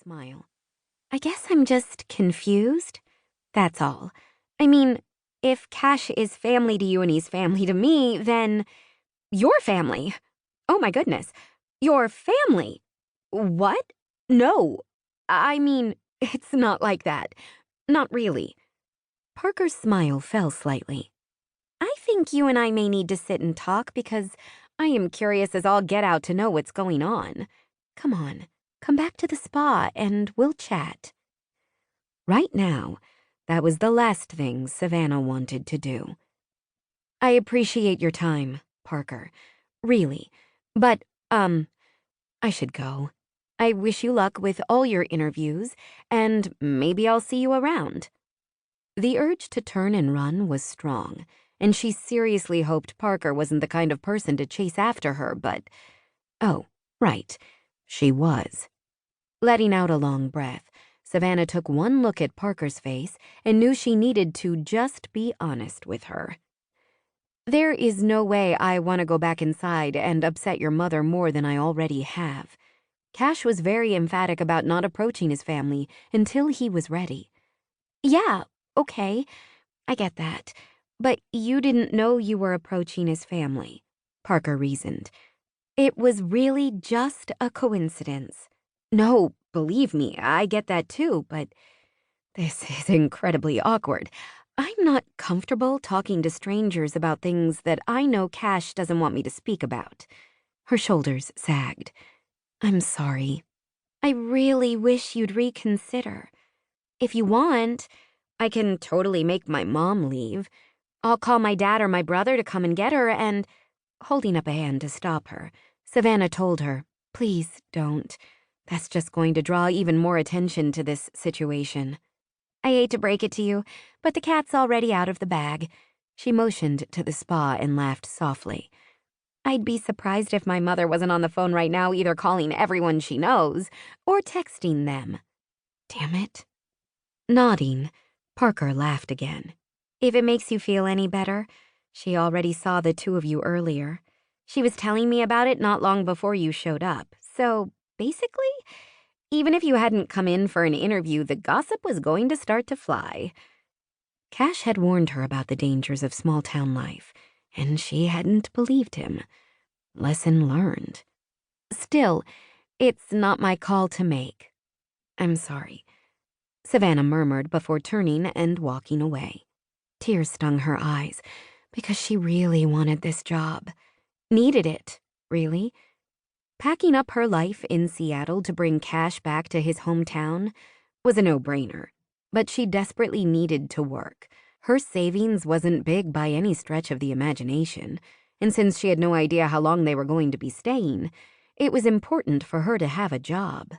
smile. I guess I'm just confused. That's all. I mean, if Cash is family to you and he's family to me, then your family. Oh my goodness. Your family. What? No. I mean, it's not like that. Not really. Parker's smile fell slightly. I think you and I may need to sit and talk because I am curious as all get out to know what's going on. Come on, come back to the spa and we'll chat. Right now, that was the last thing Savannah wanted to do. I appreciate your time, Parker. Really. But, I should go. I wish you luck with all your interviews, and maybe I'll see you around. The urge to turn and run was strong, and she seriously hoped Parker wasn't the kind of person to chase after her, but, oh, right, she was. Letting out a long breath, Savannah took one look at Parker's face and knew she needed to just be honest with her. There is no way I want to go back inside and upset your mother more than I already have. Cash was very emphatic about not approaching his family until he was ready. Yeah, okay, I get that. But you didn't know you were approaching his family, Parker reasoned. It was really just a coincidence. No, believe me, I get that too, but this is incredibly awkward. I'm not comfortable talking to strangers about things that I know Cash doesn't want me to speak about. Her shoulders sagged. I'm sorry. I really wish you'd reconsider. If you want, I can totally make my mom leave. I'll call my dad or my brother to come and get her and... Holding up a hand to stop her, Savannah told her, please don't. That's just going to draw even more attention to this situation. I hate to break it to you, but the cat's already out of the bag. She motioned to the spa and laughed softly. I'd be surprised if my mother wasn't on the phone right now either calling everyone she knows or texting them. Damn it. Nodding, Parker laughed again. If it makes you feel any better, she already saw the two of you earlier. She was telling me about it not long before you showed up. So, basically, even if you hadn't come in for an interview, the gossip was going to start to fly. Cash had warned her about the dangers of small-town life, and she hadn't believed him. Lesson learned. Still, it's not my call to make. I'm sorry, Savannah murmured before turning and walking away. Tears stung her eyes because she really wanted this job. Needed it, really. Packing up her life in Seattle to bring Cash back to his hometown was a no-brainer, but she desperately needed to work. Her savings wasn't big by any stretch of the imagination, and since she had no idea how long they were going to be staying, it was important for her to have a job.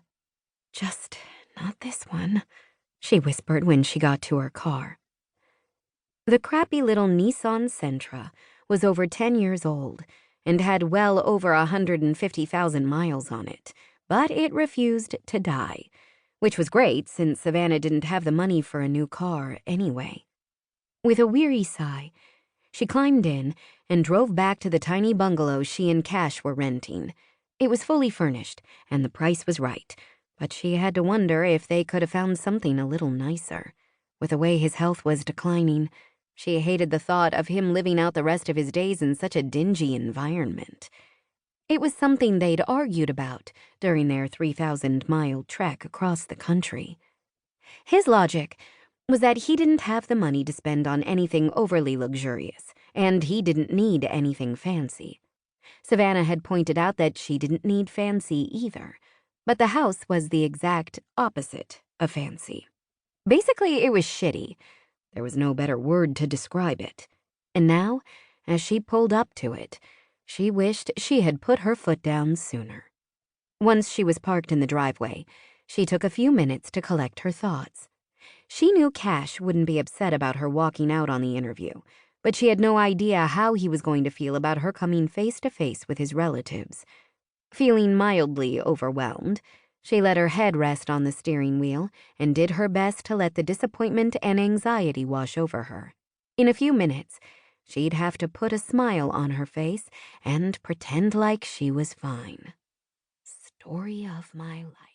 Just not this one, she whispered when she got to her car. The crappy little Nissan Sentra was over 10 years old and had well over 150,000 miles on it, but it refused to die, which was great since Savannah didn't have the money for a new car anyway. With a weary sigh, she climbed in and drove back to the tiny bungalow she and Cash were renting. It was fully furnished, and the price was right, but she had to wonder if they could have found something a little nicer. With the way his health was declining, she hated the thought of him living out the rest of his days in such a dingy environment. It was something they'd argued about during their 3,000-mile trek across the country. His logic was that he didn't have the money to spend on anything overly luxurious, and he didn't need anything fancy. Savannah had pointed out that she didn't need fancy either, but the house was the exact opposite of fancy. Basically, it was shitty. There was no better word to describe it. And now, as she pulled up to it, she wished she had put her foot down sooner. Once she was parked in the driveway, she took a few minutes to collect her thoughts. She knew Cash wouldn't be upset about her walking out on the interview, but she had no idea how he was going to feel about her coming face-to-face with his relatives. Feeling mildly overwhelmed, she let her head rest on the steering wheel and did her best to let the disappointment and anxiety wash over her. In a few minutes, she'd have to put a smile on her face and pretend like she was fine. Story of my life.